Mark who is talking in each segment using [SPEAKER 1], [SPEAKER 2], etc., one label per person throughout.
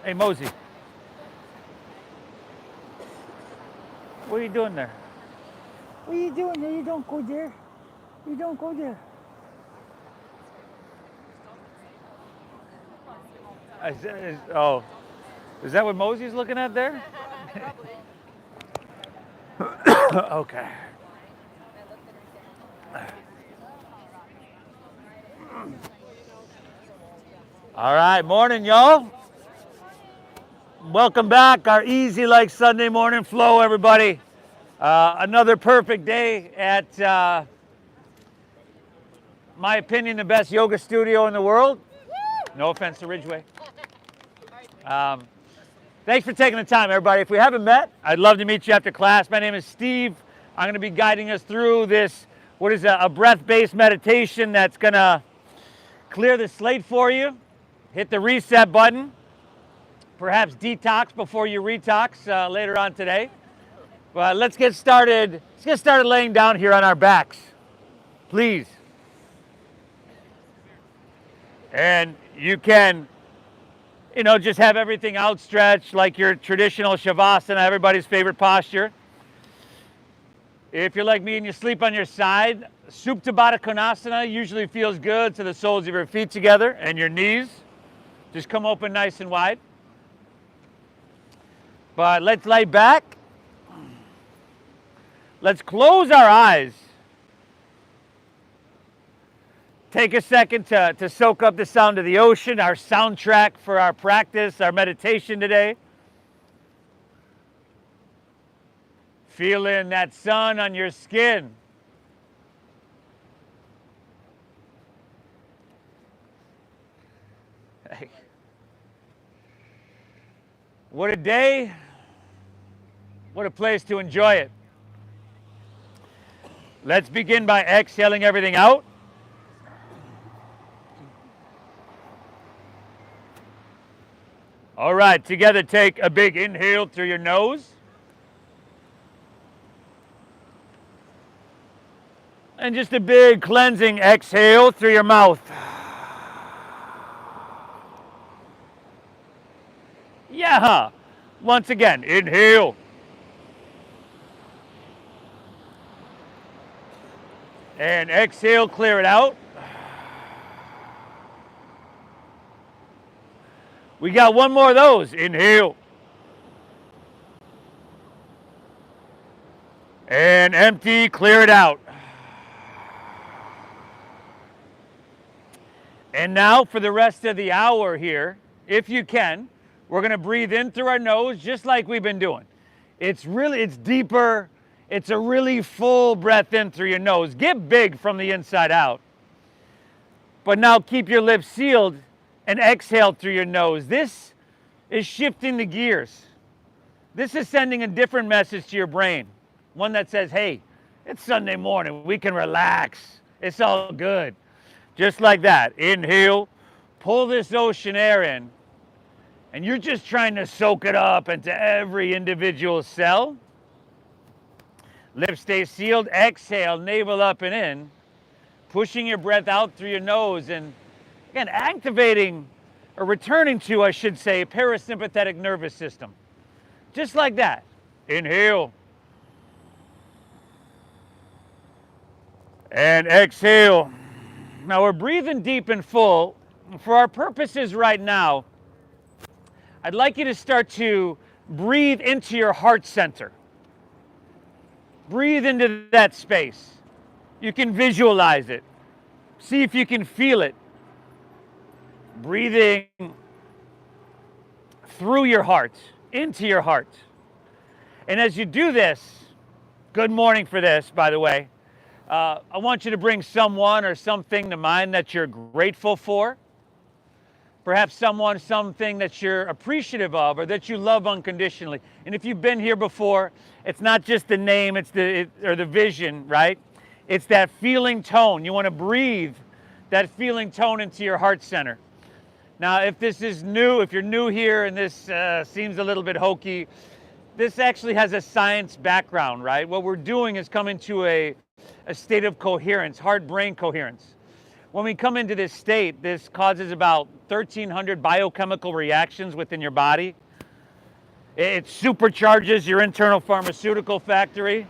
[SPEAKER 1] Hey, Mosey. What are you doing there?
[SPEAKER 2] What are you doing there? You don't go there. You don't go there.
[SPEAKER 1] Is that what Mosey's looking at there? Okay. All right, morning, y'all. Welcome back, our easy like Sunday morning flow, everybody. Another perfect day at, my opinion, the best yoga studio in the world. No offense to Ridgeway. Thanks for taking the time, everybody. If we haven't met, I'd love to meet you after class. My name is Steve. I'm going to be guiding us through this, what is a breath-based meditation that's going to clear the slate for you. Hit the reset button. Perhaps detox before you retox later on today. But let's get started. Let's get started laying down here on our backs, please. And you can, just have everything outstretched like your traditional Shavasana, everybody's favorite posture. If you're like me and you sleep on your side, Supta Baddha Konasana usually feels good to the soles of your feet together and your knees. Just come open nice and wide. But let's lay back. Let's close our eyes. Take a second to soak up the sound of the ocean, our soundtrack for our practice, our meditation today. Feeling that sun on your skin. Hey. What a day. What a place to enjoy it. Let's begin by exhaling everything out. All right, together take a big inhale through your nose. And just a big cleansing exhale through your mouth. Yeah. Once again, inhale. And exhale, clear it out. We got one more of those. Inhale. And empty, clear it out. And now for the rest of the hour here, if you can, we're going to breathe in through our nose just like we've been doing. It's deeper. It's a really full breath in through your nose. Get big from the inside out. But now keep your lips sealed and exhale through your nose. This is shifting the gears. This is sending a different message to your brain. One that says, hey, it's Sunday morning. We can relax. It's all good. Just like that. Inhale. Pull this ocean air in. And you're just trying to soak it up into every individual cell. Lips stay sealed. Exhale, navel up and in. Pushing your breath out through your nose and, again, activating, or returning to, I should say, parasympathetic nervous system. Just like that. Inhale. And exhale. Now we're breathing deep and full. For our purposes right now, I'd like you to start to breathe into your heart center. Breathe into that space. You can visualize it. See if you can feel it. Breathing through your heart, into your heart. And as you do this, good morning for this, by the way, I want you to bring someone or something to mind that you're grateful for. Perhaps someone, something that you're appreciative of or that you love unconditionally. And if you've been here before, it's not just the name, it's the vision, right? It's that feeling tone. You want to breathe that feeling tone into your heart center. Now, if this is new, if you're new here and this seems a little bit hokey, this actually has a science background, right? What we're doing is coming to a state of coherence, heart-brain coherence, When we come into this state, this causes about 1,300 biochemical reactions within your body. It supercharges your internal pharmaceutical factory.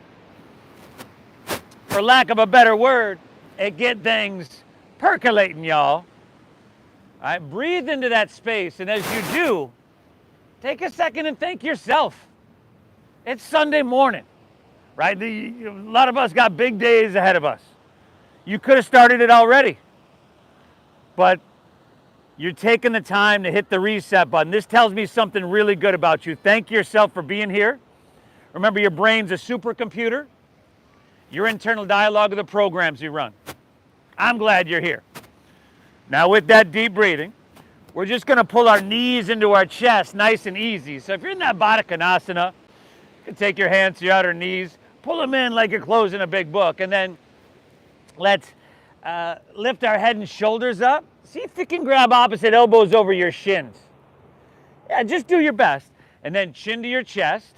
[SPEAKER 1] For lack of a better word, it gets things percolating, y'all. All right, breathe into that space, and as you do, take a second and thank yourself. It's Sunday morning, right? A lot of us got big days ahead of us. You could have started it already, but you're taking the time to hit the reset button. This tells me something really good about you. Thank yourself for being here. Remember, your brain's a supercomputer. Your internal dialogue of the programs you run. I'm glad you're here. Now with that deep breathing, we're just gonna pull our knees into our chest nice and easy. So if you're in that Baddha Konasana, you can take your hands to your outer knees, pull them in like you're closing a big book, and then let's lift our head and shoulders up. See if you can grab opposite elbows over your shins. Yeah, just do your best. And then chin to your chest.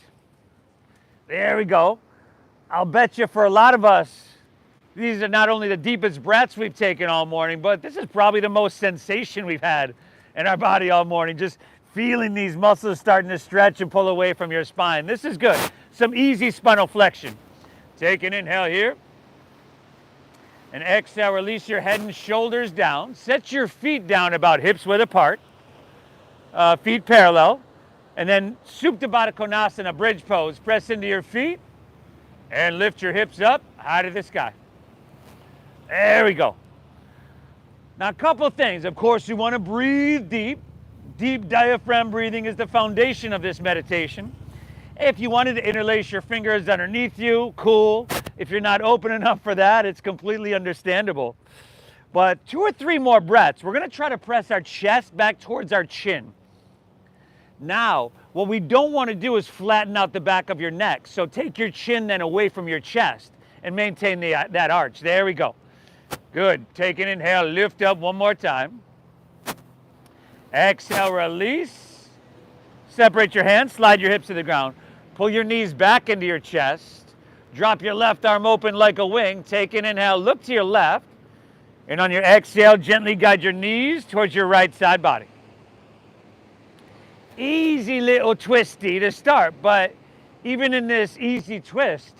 [SPEAKER 1] There we go. I'll bet you for a lot of us, these are not only the deepest breaths we've taken all morning, but this is probably the most sensation we've had in our body all morning. Just feeling these muscles starting to stretch and pull away from your spine. This is good. Some easy spinal flexion. Take an inhale here. And exhale, release your head and shoulders down. Set your feet down about hips width apart. Feet parallel. And then Supta Baddha Konasana, bridge pose. Press into your feet. And lift your hips up, high to the sky. There we go. Now, a couple things. Of course, you want to breathe deep. Deep diaphragm breathing is the foundation of this meditation. If you wanted to interlace your fingers underneath you, cool. If you're not open enough for that, it's completely understandable. But 2 or 3 more breaths. We're going to try to press our chest back towards our chin. Now, what we don't want to do is flatten out the back of your neck. So take your chin then away from your chest and maintain that arch. There we go. Good. Take an inhale, lift up one more time. Exhale, release. Separate your hands, slide your hips to the ground. Pull your knees back into your chest. Drop your left arm open like a wing. Take an inhale, look to your left. And on your exhale, gently guide your knees towards your right side body. Easy little twisty to start, but even in this easy twist,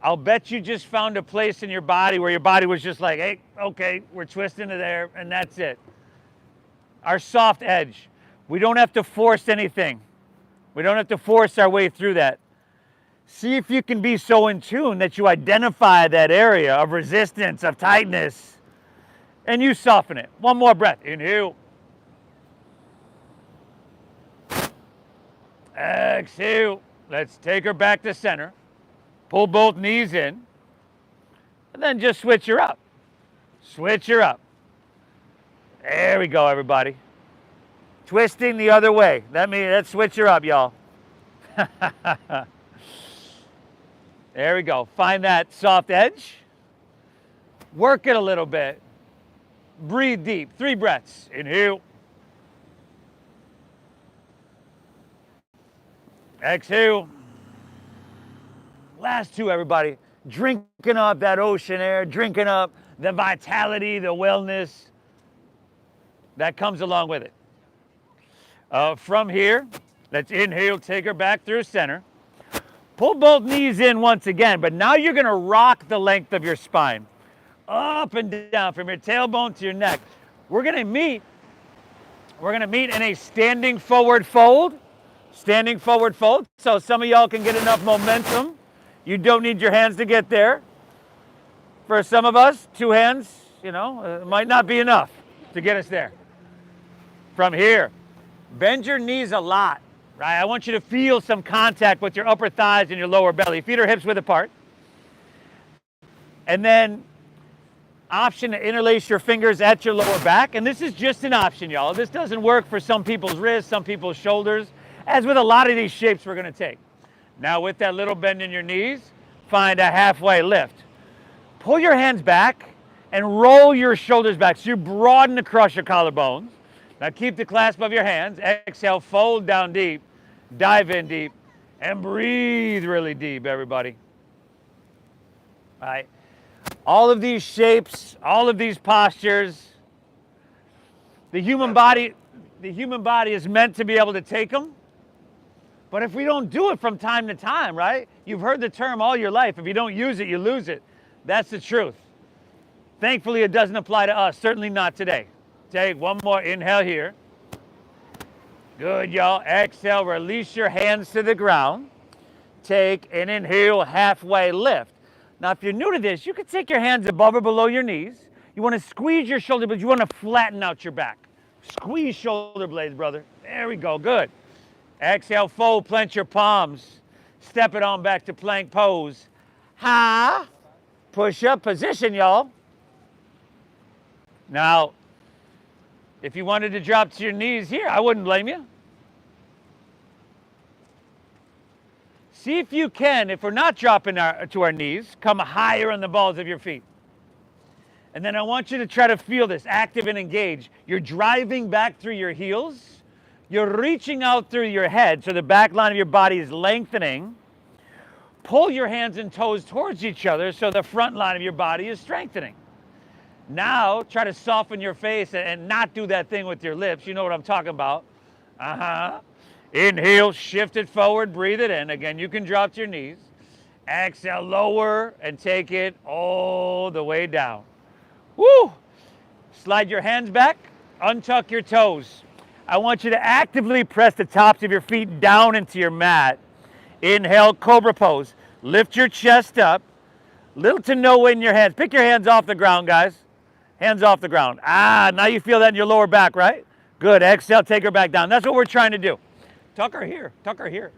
[SPEAKER 1] I'll bet you just found a place in your body where your body was just like, hey, okay, we're twisting to there, and that's it. Our soft edge. We don't have to force anything. We don't have to force our way through that. See if you can be so in tune that you identify that area of resistance, of tightness, and you soften it. One more breath. Inhale. Exhale. Let's take her back to center. Pull both knees in. And then just switch her up. Switch her up. There we go, everybody. Twisting the other way. Let's switch her up, y'all. There we go. Find that soft edge. Work it a little bit. Breathe deep. 3 breaths. Inhale. Exhale. Last 2, everybody. Drinking up that ocean air, drinking up the vitality, the wellness that comes along with it. From here, let's inhale, take her back through center. Pull both knees in once again, but now you're gonna rock the length of your spine. Up and down from your tailbone to your neck. We're gonna meet in a standing forward fold. Standing forward fold. So some of y'all can get enough momentum. You don't need your hands to get there. For some of us, 2 hands, might not be enough to get us there. From here, bend your knees a lot, right? I want you to feel some contact with your upper thighs and your lower belly. Feet or hips width apart. And then option to interlace your fingers at your lower back. And this is just an option, y'all. This doesn't work for some people's wrists, some people's shoulders, as with a lot of these shapes we're gonna take. Now with that little bend in your knees, find a halfway lift. Pull your hands back and roll your shoulders back so you broaden across your collarbones. Now keep the clasp of your hands. Exhale, fold down deep, dive in deep, and breathe really deep, everybody. All right. All of these shapes, all of these postures, the human body is meant to be able to take them. But if we don't do it from time to time, right? You've heard the term all your life. If you don't use it, you lose it. That's the truth. Thankfully, it doesn't apply to us. Certainly not today. Take one more inhale here. Good, y'all. Exhale, release your hands to the ground. Take an inhale, halfway lift. Now, if you're new to this, you can take your hands above or below your knees. You want to squeeze your shoulder blades. You want to flatten out your back. Squeeze shoulder blades, brother. There we go. Good. Exhale, fold, plant your palms. Step it on back to plank pose. Ha. Push up position, y'all. Now, if you wanted to drop to your knees here, I wouldn't blame you. See if you can, if we're not dropping to our knees, come higher on the balls of your feet. And then I want you to try to feel this, active and engaged. You're driving back through your heels. You're reaching out through your head, so the back line of your body is lengthening. Pull your hands and toes towards each other, so the front line of your body is strengthening. Now, try to soften your face and not do that thing with your lips. You know what I'm talking about. Inhale, shift it forward, breathe it in. Again, you can drop to your knees. Exhale, lower, and take it all the way down. Woo! Slide your hands back, untuck your toes. I want you to actively press the tops of your feet down into your mat. Inhale, cobra pose. Lift your chest up. Little to no weight in your hands. Pick your hands off the ground, guys. Hands off the ground. Now you feel that in your lower back, right? Good. Exhale, take her back down. That's what we're trying to do. Tuck her here. Tuck her here.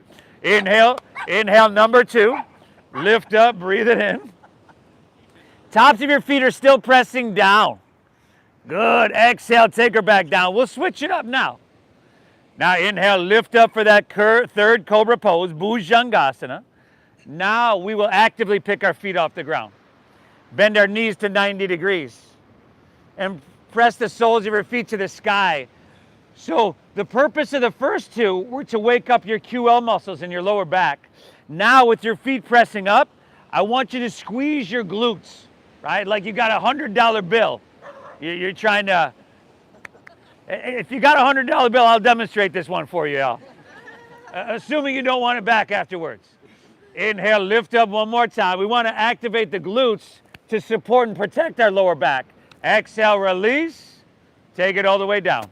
[SPEAKER 1] Inhale. Inhale, number 2. Lift up, breathe it in. Tops of your feet are still pressing down. Good. Exhale, take her back down. We'll switch it up now. Now inhale, lift up for that third cobra pose, Bhujangasana. Now we will actively pick our feet off the ground. Bend our knees to 90 degrees. And press the soles of your feet to the sky. So the purpose of the first two were to wake up your QL muscles in your lower back. Now with your feet pressing up, I want you to squeeze your glutes, right? Like you got a $100 bill. You're trying to, if you got a $100 bill, I'll demonstrate this one for you, y'all. Assuming you don't want it back afterwards. Inhale, lift up one more time. We want to activate the glutes to support and protect our lower back. Exhale, release. Take it all the way down.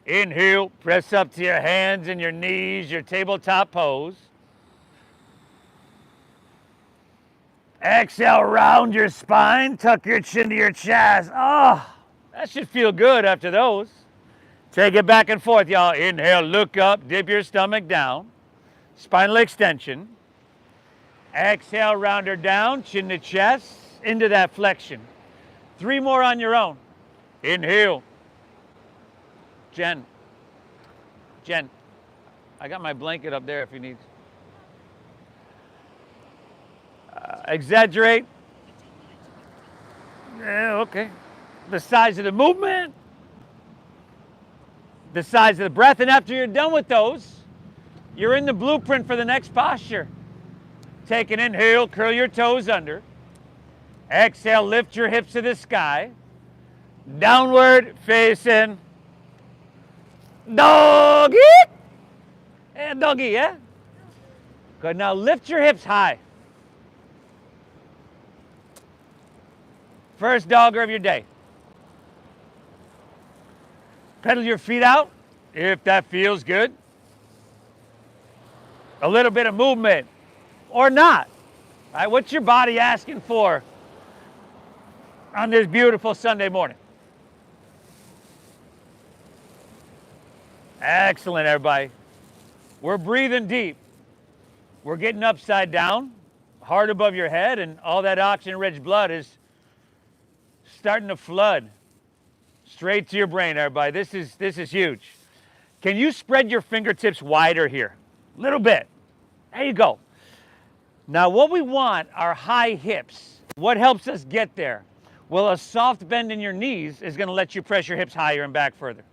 [SPEAKER 1] Inhale, press up to your hands and your knees, your tabletop pose. Exhale, round your spine, tuck your chin to your chest. Oh, that should feel good after those. Take it back and forth, y'all. Inhale, look up, dip your stomach down. Spinal extension. Exhale, round her down, chin to chest, into that flexion. 3 more on your own. Inhale. Jen, I got my blanket up there if you need. Exaggerate. Yeah, okay. The size of the movement, the size of the breath, and after you're done with those, you're in the blueprint for the next posture. Take an inhale, curl your toes under. Exhale, lift your hips to the sky. Downward facing doggy. And doggy, yeah? Good. Now lift your hips high. First dogger of your day. Pedal your feet out if that feels good. A little bit of movement or not. All right, what's your body asking for on this beautiful Sunday morning? Excellent, everybody. We're breathing deep. We're getting upside down, heart above your head, and all that oxygen-rich blood is starting to flood straight to your brain, everybody. This is huge. Can you spread your fingertips wider here? A little bit. There you go. Now, what we want are high hips. What helps us get there? Well, a soft bend in your knees is going to let you press your hips higher and back further.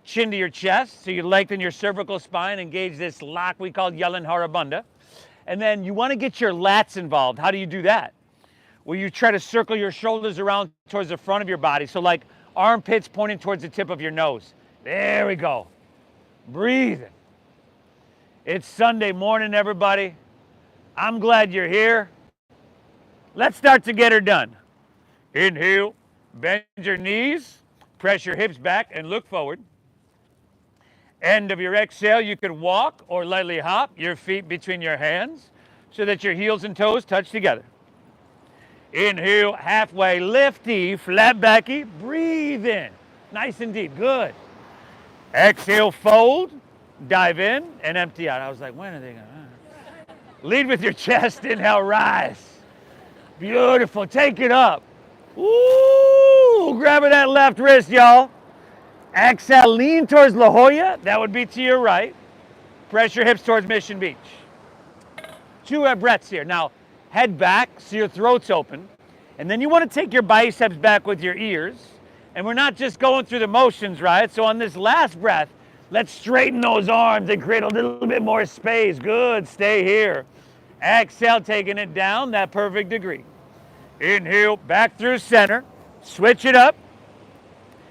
[SPEAKER 1] Chin to your chest, so you lengthen your cervical spine, engage this lock we call Yellow Harabunda. And then you want to get your lats involved. How do you do that? where you try to circle your shoulders around towards the front of your body. So like armpits pointing towards the tip of your nose. There we go. Breathing. It's Sunday morning, everybody. I'm glad you're here. Let's start to get her done. Inhale, bend your knees, press your hips back and look forward. End of your exhale, you can walk or lightly hop your feet between your hands so that your heels and toes touch together. Inhale, halfway lifty, flat backy, breathe in. Nice and deep, good. Exhale, fold, dive in, and empty out. I was like, when are they gonna? Lead with your chest, inhale, rise. Beautiful, take it up. Ooh, grabbing that left wrist, y'all. Exhale, lean towards La Jolla. That would be to your right. Press your hips towards Mission Beach. 2 breaths here. Now, head back so your throat's open. And then you want to take your biceps back with your ears. And we're not just going through the motions, right? So on this last breath, let's straighten those arms and create a little bit more space. Good, stay here. Exhale, taking it down, that perfect degree. Inhale, back through center. Switch it up.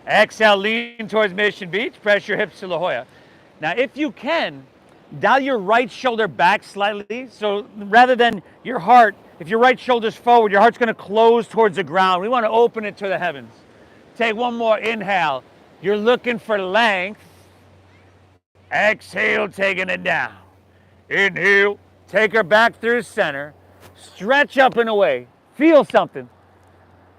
[SPEAKER 1] Exhale, lean towards Mission Beach. Press your hips to La Jolla. Now, if you can, dial your right shoulder back slightly. So rather than your heart, if your right shoulder's forward, your heart's going to close towards the ground. We want to open it to the heavens. Take one more inhale. You're looking for length. Exhale, taking it down. Inhale, take her back through center. Stretch up and away. Feel something.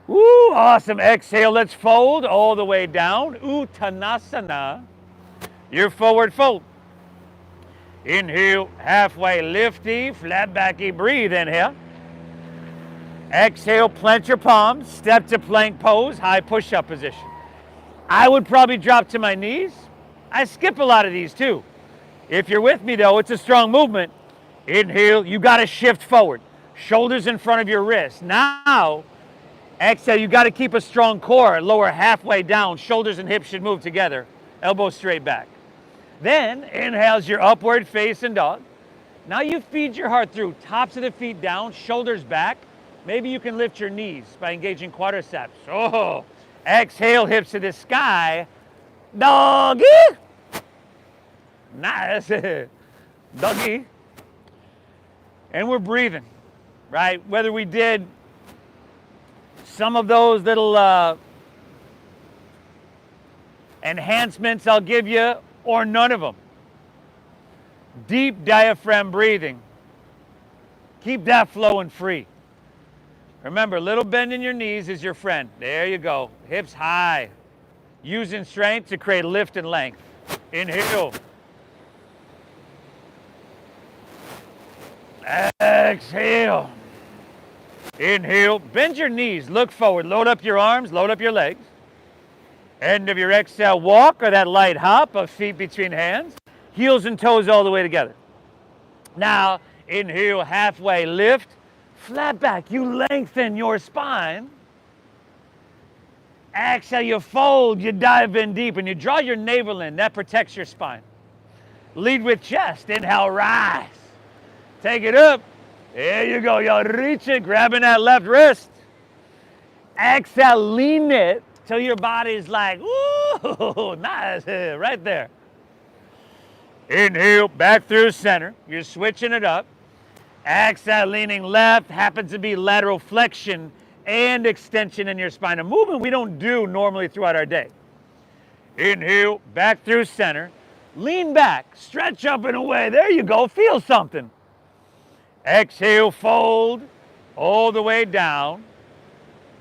[SPEAKER 1] Woo, awesome. Exhale, let's fold all the way down. Uttanasana. Your forward fold. Inhale, halfway lifty, flat backy, breathe in here. Exhale, plant your palms, step to plank pose, high push-up position. I would probably drop to my knees. I skip a lot of these too. If you're with me though, it's a strong movement. Inhale, you gotta shift forward. Shoulders in front of your wrists. Now, exhale, you gotta keep a strong core, lower halfway down. Shoulders and hips should move together. Elbows straight back. Then, inhales your upward facing dog. Now you feed your heart through. Tops of the feet down, shoulders back. Maybe you can lift your knees by engaging quadriceps. Oh, exhale, hips to the sky. Doggy. Nice. Doggy. And we're breathing, right? Whether we did some of those little enhancements I'll give you, or none of them. Deep diaphragm breathing. Keep that flowing free. Remember, little bend in your knees is your friend. There you go. Hips high. Using strength to create lift and length. Inhale. Exhale. Inhale. Bend your knees. Look forward. Load up your arms. Load up your legs. End of your exhale, walk or that light hop of feet between hands. Heels and toes all the way together. Now, inhale, halfway lift. Flat back, you lengthen your spine. Exhale, you fold, you dive in deep, and you draw your navel in. That protects your spine. Lead with chest. Inhale, rise. Take it up. There you go. Y'all reach it, grabbing that left wrist. Exhale, lean it till your body's like, ooh, nice, right there. Inhale, back through center. You're switching it up. Exhale, leaning left, happens to be lateral flexion and extension in your spine. A movement we don't do normally throughout our day. Inhale, back through center. Lean back, stretch up and away. There you go, feel something. Exhale, fold all the way down.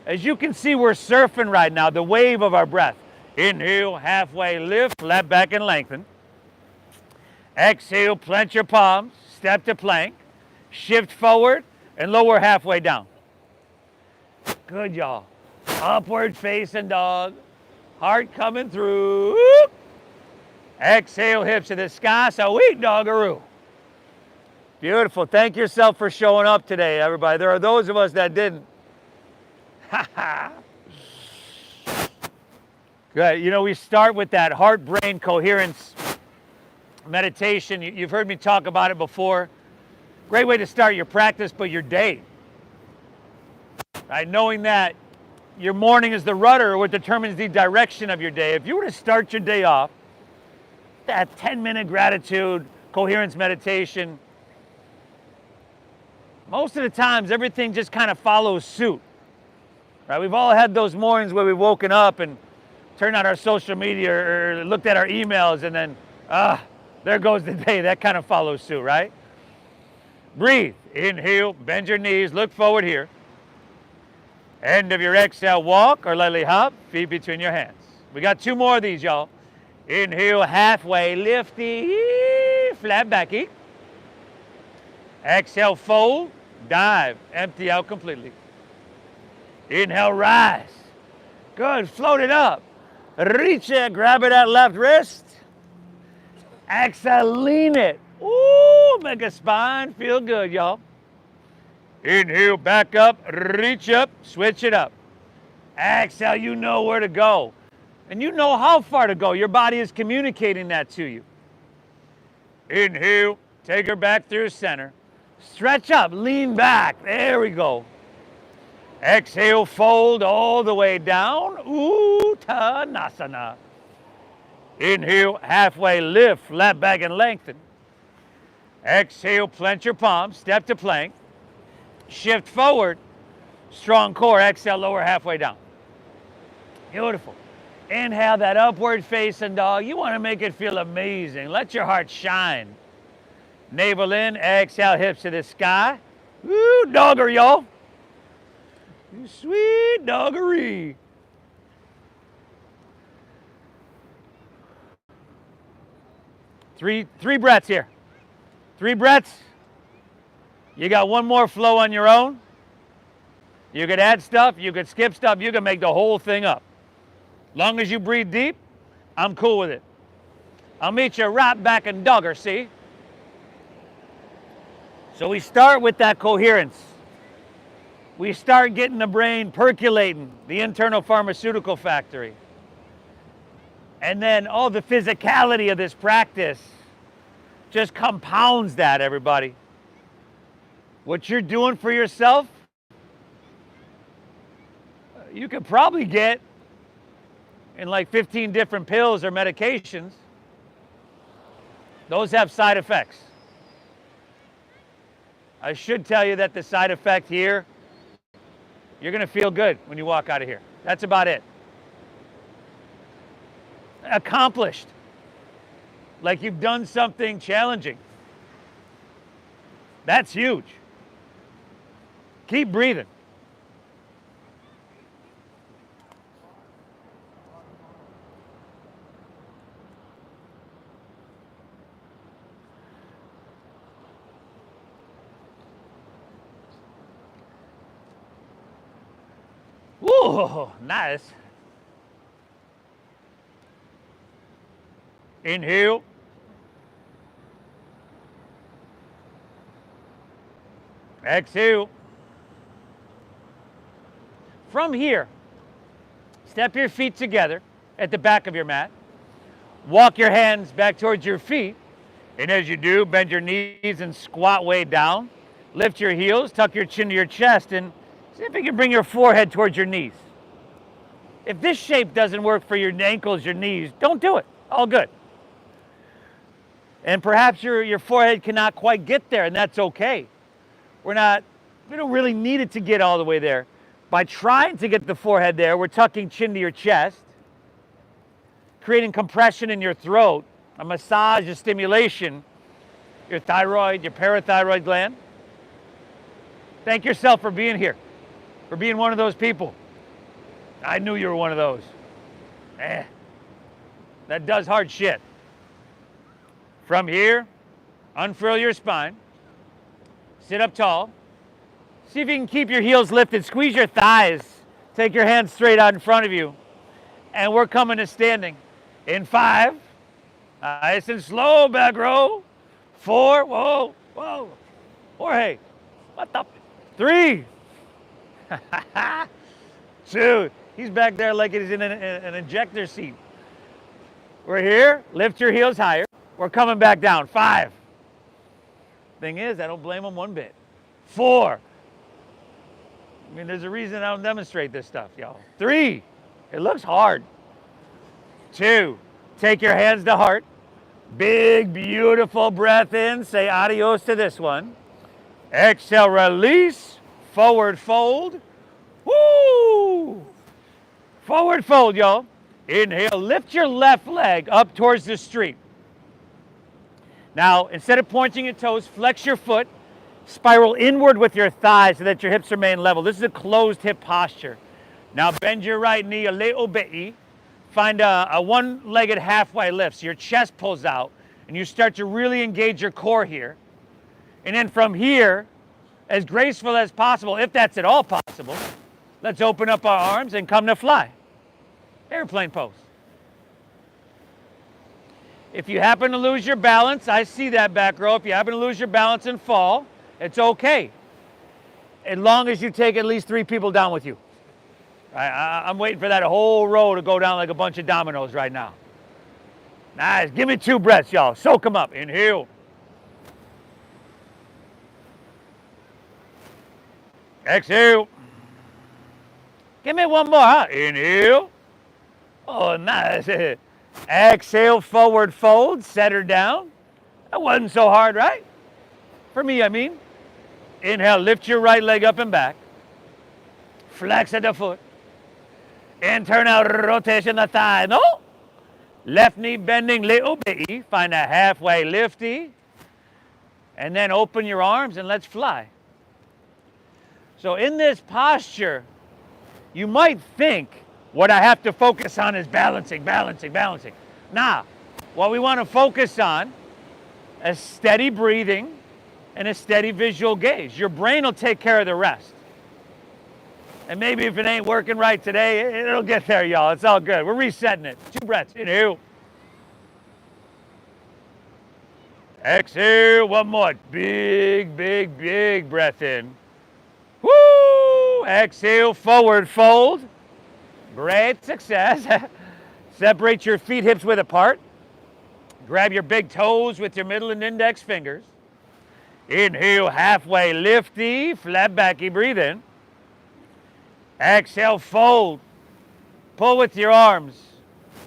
[SPEAKER 1] As you can see, we're surfing right now, the wave of our breath. Inhale, halfway lift, flat back and lengthen. Exhale, plant your palms, step to plank. Shift forward and lower halfway down. Good, y'all. Upward facing dog. Heart coming through. Exhale, hips to the sky. Sweet doggaroo. Beautiful. Thank yourself for showing up today, everybody. There are those of us that didn't. Good. You know, we start with that heart-brain coherence meditation. You've heard me talk about it before. Great way to start your practice, but your day. right? Knowing that your morning is the rudder, what determines the direction of your day. If you were to start your day off, that 10-minute gratitude, coherence meditation, most of the times everything just kind of follows suit. Right? We've all had those mornings where we've woken up and turned on our social media or looked at our emails and then, there goes the day. That kind of follows suit, right? Breathe. Inhale, bend your knees, look forward here. End of your exhale, walk or lightly hop, feet between your hands. We got 2 more of these, y'all. Inhale, halfway, lifty, flat backy. Exhale, fold, dive, empty out completely. Inhale, rise. Good, float it up. Reach it, grab it at left wrist. Exhale, lean it. Ooh, make a spine feel good, y'all. Inhale, back up, reach up, switch it up. Exhale, you know where to go. And you know how far to go. Your body is communicating that to you. Inhale, take her back through center. Stretch up, lean back. There we go. Exhale, fold all the way down. Uttanasana. Inhale, halfway lift, flat back and lengthen. Exhale, plant your palms, step to plank. Shift forward, strong core. Exhale, lower halfway down. Beautiful. Inhale that upward facing dog. You want to make it feel amazing. Let your heart shine. Navel in, exhale, hips to the sky. Woo, dogger, y'all. You sweet doggery. Three breaths here. 3 breaths. You got 1 more flow on your own. You could add stuff, you could skip stuff, you could make the whole thing up. Long as you breathe deep, I'm cool with it. I'll meet you right back in dogger, see? So we start with that coherence. We start getting the brain percolating, the internal pharmaceutical factory. And then all the physicality of this practice just compounds that, everybody. What you're doing for yourself, you could probably get in like 15 different pills or medications. Those have side effects. I should tell you that the side effect here, you're going to feel good when you walk out of here. That's about it. Accomplished. Like you've done something challenging. That's huge. Keep breathing. Ooh, nice. Inhale. Exhale. From here, step your feet together at the back of your mat. Walk your hands back towards your feet. And as you do, bend your knees and squat way down. Lift your heels, tuck your chin to your chest, and see if you can bring your forehead towards your knees. If this shape doesn't work for your ankles, your knees, don't do it. All good. And perhaps your forehead cannot quite get there, and that's okay. We don't really need it to get all the way there. By trying to get the forehead there, we're tucking chin to your chest, creating compression in your throat, a massage, a stimulation, your thyroid, your parathyroid gland. Thank yourself for being here, for being one of those people. I knew you were one of those. That does hard shit. From here, unfurl your spine. Sit up tall. See if you can keep your heels lifted. Squeeze your thighs. Take your hands straight out in front of you. And we're coming to standing. In 5. Nice and slow, back row. 4. Whoa, whoa. Jorge, what the? 3. 2. He's back there like he's in an ejector seat. We're here. Lift your heels higher. We're coming back down. 5. Thing is, I don't blame him one bit. 4. I mean, there's a reason I don't demonstrate this stuff, y'all. 3, it looks hard. 2, take your hands to heart. Big, beautiful breath in. Say adios to this one. Exhale, release. Forward fold. Woo! Forward fold, y'all. Inhale, lift your left leg up towards the street. Now, instead of pointing your toes, flex your foot. Spiral inward with your thighs so that your hips remain level. This is a closed hip posture. Now bend your right knee a little bit. Find a one-legged halfway lift. So your chest pulls out and you start to really engage your core here. And then from here, as graceful as possible, if that's at all possible, let's open up our arms and come to fly. Airplane pose. If you happen to lose your balance, I see that back row. If you happen to lose your balance and fall, it's okay, as long as you take at least 3 people down with you. I'm waiting for that whole row to go down like a bunch of dominoes right now. Nice. Give me 2 breaths, y'all. Soak them up. Inhale. Exhale. Give me 1 more, huh? Inhale. Oh, nice. Exhale, forward fold. Set her down. That wasn't so hard, right? For me, I mean. Inhale, lift your right leg up and back. Flex at the foot. Internal rotation the thigh. No. Left knee bending little bit. Find a halfway lifty. And then open your arms and let's fly. So in this posture, you might think what I have to focus on is balancing. Nah, what we want to focus on is steady breathing and a steady visual gaze. Your brain will take care of the rest. And maybe if it ain't working right today, it'll get there, y'all. It's all good. We're resetting it. 2 breaths. Inhale. Exhale. 1 more. Big breath in. Woo! Exhale. Forward fold. Great success. Separate your feet hips width apart. Grab your big toes with your middle and index fingers. Inhale, halfway lifty, flat backy, breathe in. Exhale, fold. Pull with your arms.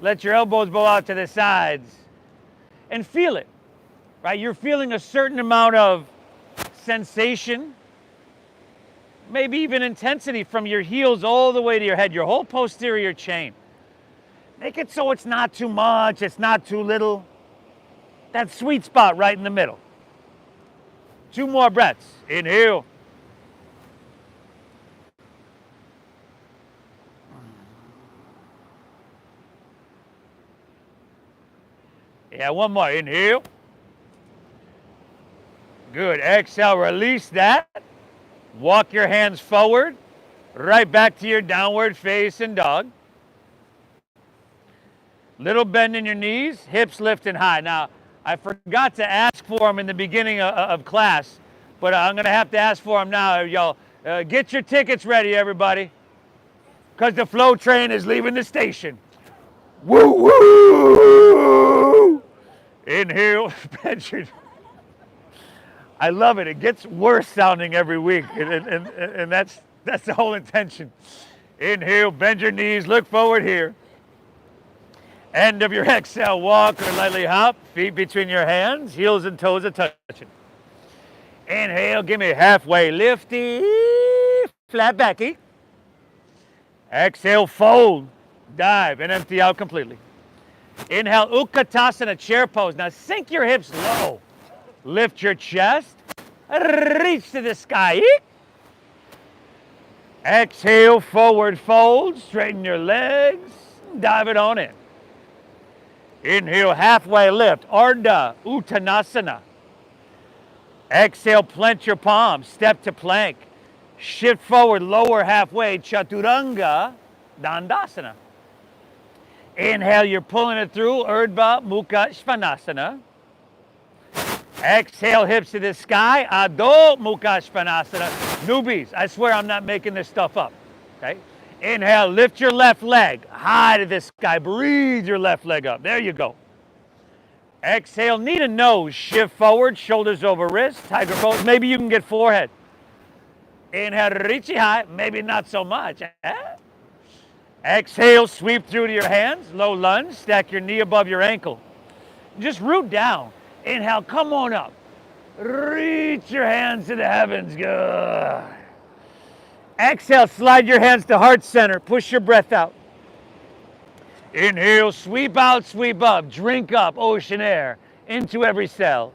[SPEAKER 1] Let your elbows bow out to the sides. And feel it, right? You're feeling a certain amount of sensation, maybe even intensity from your heels all the way to your head, your whole posterior chain. Make it so it's not too much, it's not too little. That sweet spot right in the middle. 2 more breaths. Inhale. Yeah, 1 more. Inhale. Good. Exhale, release that. Walk your hands forward, right back to your downward facing dog. Little bend in your knees, hips lifting high. Now, I forgot to ask for them in the beginning of class, but I'm going to have to ask for them now. Y'all, get your tickets ready, everybody, because the flow train is leaving the station. Woo, woo! Inhale, bend your... I love it. It gets worse sounding every week, and that's the whole intention. Inhale, bend your knees, look forward here. End of your exhale, walk or lightly hop, feet between your hands, heels and toes are touching. Inhale, give me halfway lifty, flat backy. Exhale, fold, dive, and empty out completely. Inhale, Utkatasana, chair pose. Now sink your hips low. Lift your chest, reach to the sky. Exhale, forward fold, straighten your legs, dive it on in. Inhale, halfway lift, Ardha Uttanasana. Exhale, plant your palms, step to plank. Shift forward, lower halfway, Chaturanga Dandasana. Inhale, you're pulling it through, Urdhva Mukha Svanasana. Exhale, hips to the sky, Adho Mukha Svanasana. Newbies, I swear I'm not making this stuff up, okay? Inhale, lift your left leg high to the sky. Breathe your left leg up. There you go. Exhale, knee to nose. Shift forward, shoulders over wrist. Tiger pose. Maybe you can get forehead. Inhale, reach it high. Maybe not so much. Exhale, sweep through to your hands. Low lunge. Stack your knee above your ankle. Just root down. Inhale, come on up. Reach your hands to the heavens. Good. Exhale, slide your hands to heart center. Push your breath out. Inhale, sweep out, sweep up. Drink up ocean air into every cell.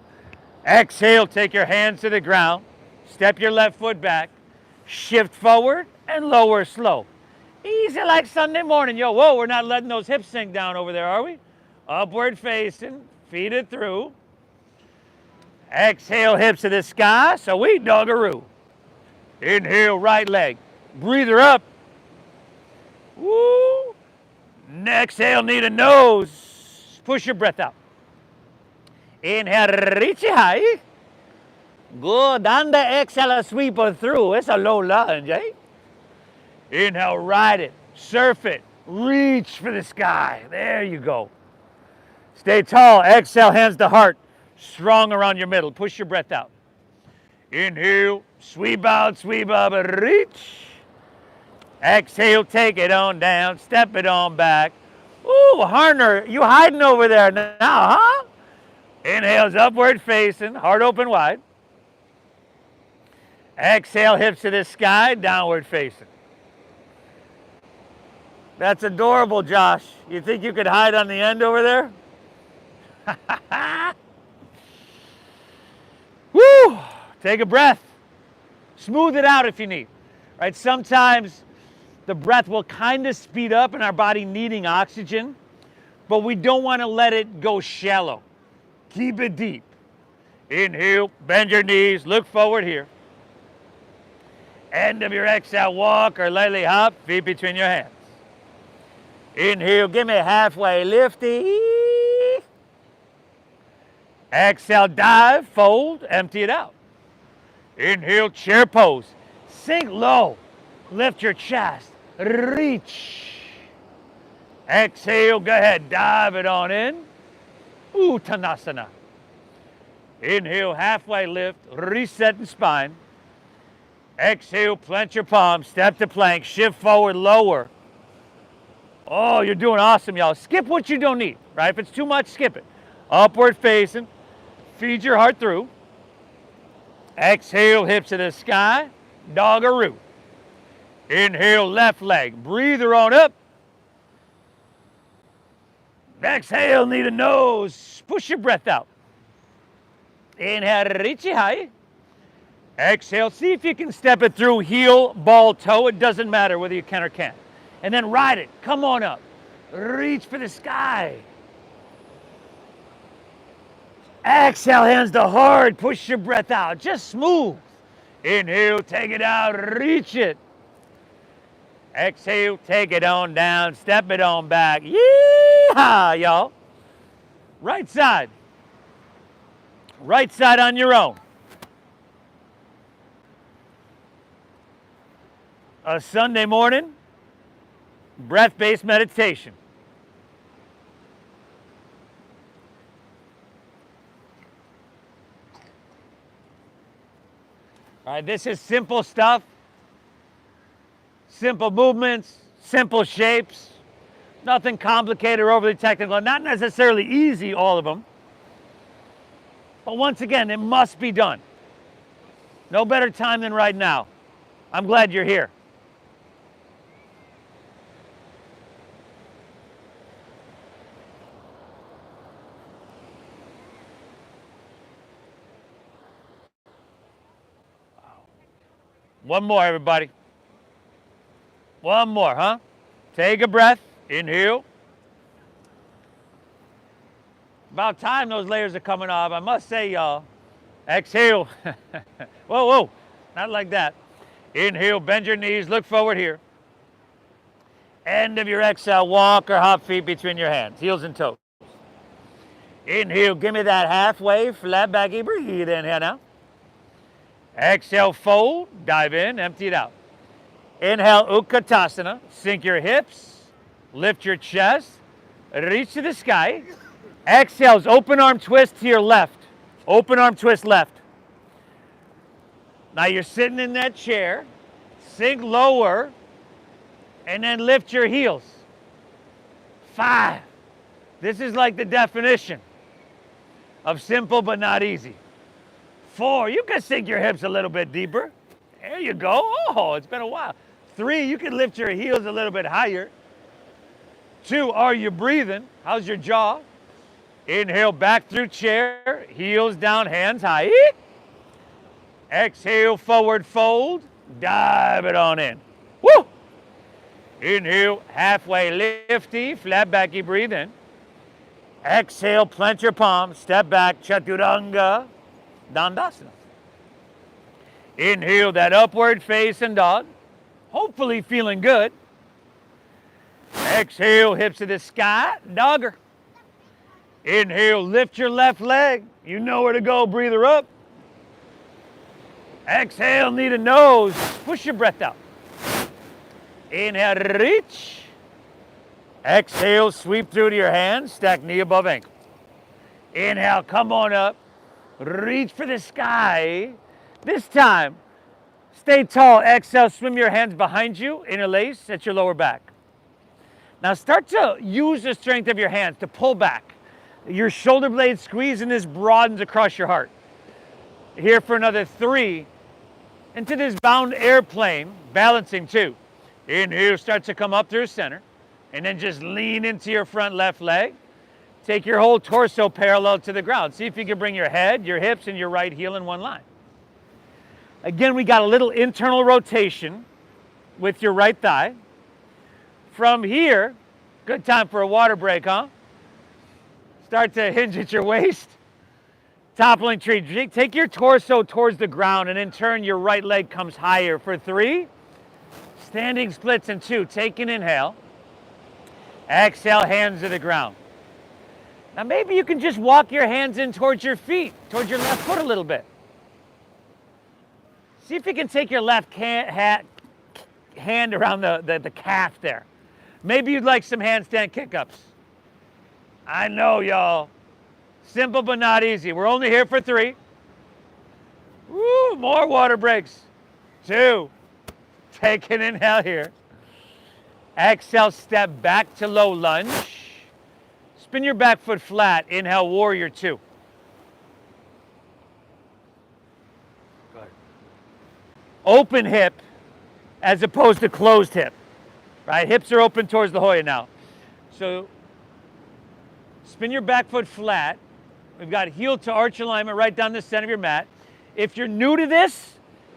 [SPEAKER 1] Exhale, take your hands to the ground. Step your left foot back. Shift forward and lower slow. Easy like Sunday morning. Yo, whoa, we're not letting those hips sink down over there, are we? Upward facing, feed it through. Exhale, hips to the sky, so we doggaroo. Inhale, right leg. Breather up. Woo. Exhale, knee to nose. Push your breath out. Inhale, reach it high. Good. And the exhale, sweep it through. It's a low lunge, eh? Inhale, ride it. Surf it. Reach for the sky. There you go. Stay tall. Exhale, hands to heart. Strong around your middle. Push your breath out. Inhale, sweep out, sweep up, and reach. Exhale, take it on down. Step it on back. Ooh, Harner, you hiding over there now, huh? Inhale's upward facing, heart open wide. Exhale, hips to the sky, downward facing. That's adorable, Josh. You think you could hide on the end over there? Woo! Take a breath. Smooth it out if you need. Right? Sometimes the breath will kind of speed up in our body needing oxygen, but we don't want to let it go shallow. Keep it deep. Inhale, bend your knees, look forward here. End of your exhale, walk or lightly hop, feet between your hands. Inhale, give me a halfway lifty. Exhale, dive, fold, empty it out. Inhale, chair pose. Sink low, lift your chest, reach. Exhale, go ahead, dive it on in. Uttanasana. Inhale, halfway lift, reset the spine. Exhale, plant your palms, step to plank, shift forward, lower. Oh, you're doing awesome, y'all. Skip what you don't need, right? If it's too much, skip it. Upward facing, feed your heart through. Exhale, hips to the sky, doggaroo. Inhale, left leg, breather on up. Exhale, knee to nose, push your breath out. Inhale, reach it high. Exhale, see if you can step it through heel, ball, toe. It doesn't matter whether you can or can't. And then ride it. Come on up. Reach for the sky. Exhale, hands to heart. Push your breath out. Just smooth. Inhale, take it out. Reach it. Exhale, take it on down. Step it on back. Yeehaw, y'all. Right side. Right side on your own. A Sunday morning, breath-based meditation. All right, this is simple stuff, simple movements, simple shapes, nothing complicated or overly technical, not necessarily easy, all of them. But once again, it must be done. No better time than right now. I'm glad you're here. One more, everybody. One more, huh? Take a breath. Inhale. About time those layers are coming off, I must say, y'all. Exhale. Whoa, whoa. Not like that. Inhale, bend your knees, look forward here. End of your exhale, walk or hop feet between your hands, heels and toes. Inhale, give me that halfway, flat backy, breathe in here now. Exhale, fold, dive in, empty it out. Inhale, Utkatasana, sink your hips, lift your chest, reach to the sky. Exhales, open arm twist to your left. Open arm twist left. Now you're sitting in that chair, sink lower, and then lift your heels. 5. This is like the definition of simple but not easy. 4, you can sink your hips a little bit deeper. There you go. Oh, it's been a while. 3, you can lift your heels a little bit higher. 2, are you breathing? How's your jaw? Inhale back through chair, heels down, hands high. Exhale, forward fold, dive it on in. Woo! Inhale, halfway lifty, flat backy, breathe in. Exhale, plant your palms, step back, chaturanga, dandasana. Inhale that upward facing dog, hopefully feeling good. Exhale, hips to the sky, dogger. Inhale, lift your left leg. You know where to go, breather up. Exhale, knee to nose, push your breath out. Inhale, reach. Exhale, sweep through to your hands, stack knee above ankle. Inhale, come on up, reach for the sky. This time, stay tall. Exhale, swim your hands behind you, interlace at your lower back. Now start to use the strength of your hands to pull back. Your shoulder blades squeeze and this broadens across your heart. Here for another 3. Into this bound airplane, balancing 2. Inhale, start to come up through center. And then just lean into your front left leg. Take your whole torso parallel to the ground. See if you can bring your head, your hips, and your right heel in one line. Again, we got a little internal rotation with your right thigh. From here, good time for a water break, huh? Start to hinge at your waist. Toppling tree. Take your torso towards the ground and in turn your right leg comes higher for 3. Standing splits in 2. Take an inhale. Exhale, hands to the ground. Now maybe you can just walk your hands in towards your feet, towards your left foot a little bit. See if you can take your left hand around the calf there. Maybe you'd like some handstand kick-ups. I know, y'all. Simple but not easy. We're only here for 3. Woo, more water breaks. 2. Take an inhale here. Exhale, step back to low lunge. Spin your back foot flat. Inhale, warrior 2. Good. Open hip as opposed to closed hip. Right? Hips are open towards the Hoya now. So spin your back foot flat. We've got heel to arch alignment right down the center of your mat. If you're new to this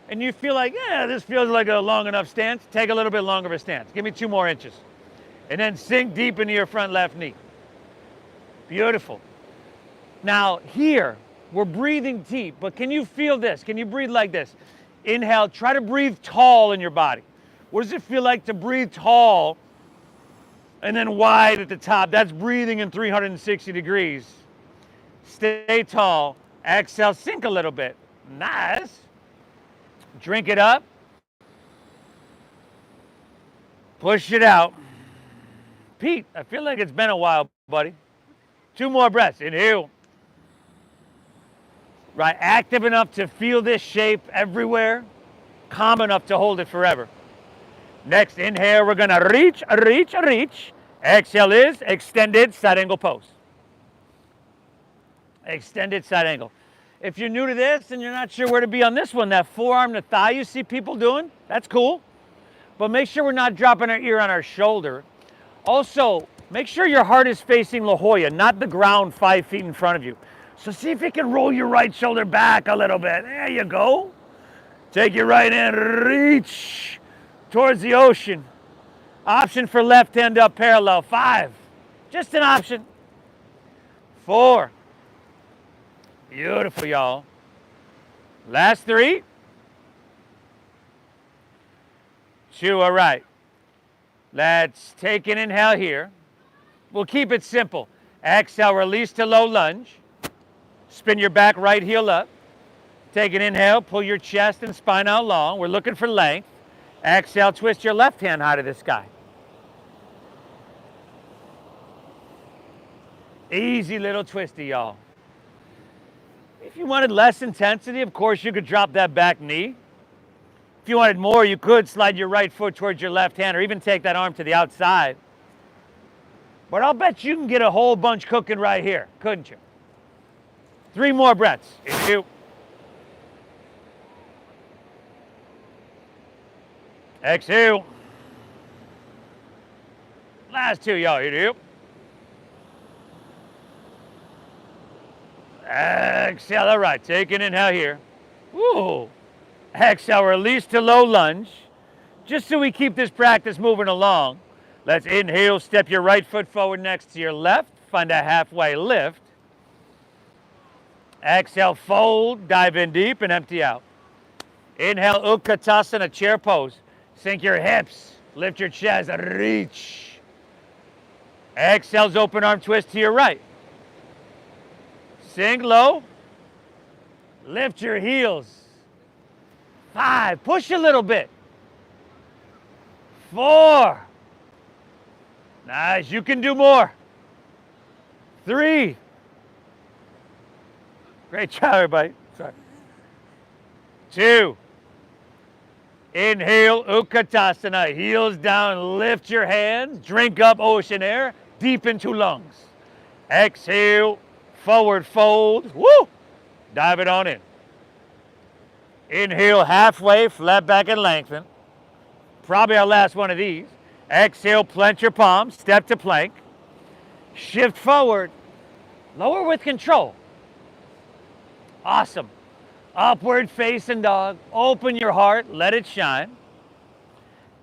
[SPEAKER 1] and you feel like, yeah, this feels like a long enough stance, take a little bit longer of a stance. Give me 2 more inches. And then sink deep into your front left knee. Beautiful. Now here, we're breathing deep, but can you feel this? Can you breathe like this? Inhale, try to breathe tall in your body. What does it feel like to breathe tall and then wide at the top? That's breathing in 360 degrees. Stay tall. Exhale, sink a little bit. Nice. Drink it up. Push it out. Pete, I feel like it's been a while, buddy. 2 more breaths. Inhale. Right, active enough to feel this shape everywhere. Calm enough to hold it forever. Next, inhale, we're gonna reach, reach, reach. Exhale is extended side angle pose. Extended side angle. If you're new to this and you're not sure where to be on this one, that forearm to thigh you see people doing, that's cool. But make sure we're not dropping our ear on our shoulder. Also, make sure your heart is facing La Jolla, not the ground 5 feet in front of you. So see if you can roll your right shoulder back a little bit. There you go. Take your right hand, reach towards the ocean. Option for left hand up parallel. 5. Just an option. 4. Beautiful, y'all. Last 3. 2, all right. Let's take an inhale here. We'll keep it simple. Exhale, release to low lunge. Spin your back right heel up. Take an inhale, pull your chest and spine out long. We're looking for length. Exhale, twist your left hand high to the sky. Easy little twisty, y'all. If you wanted less intensity, of course, you could drop that back knee. If you wanted more, you could slide your right foot towards your left hand or even take that arm to the outside. But I'll bet you can get a whole bunch cooking right here, couldn't you? 3 more breaths. Inhale. Exhale. Last 2, y'all. Inhale. Exhale. All right, take an inhale here. Woo. Exhale, release to low lunge. Just so we keep this practice moving along, let's inhale, step your right foot forward next to your left, find a halfway lift. Exhale, fold, dive in deep and empty out. Inhale, Utkatasana, chair pose. Sink your hips, lift your chest, reach. Exhale's open arm twist to your right. Sink low, lift your heels. 5, push a little bit. 4, nice, you can do more. 3, great job, everybody. Sorry. 2, inhale, Utkatasana, heels down, lift your hands, drink up ocean air, deep into lungs. Exhale, forward fold, woo, dive it on in. Inhale, halfway, flat back and lengthen. Probably our last one of these. Exhale, plant your palms, step to plank. Shift forward, lower with control. Awesome. Upward facing dog, open your heart, let it shine.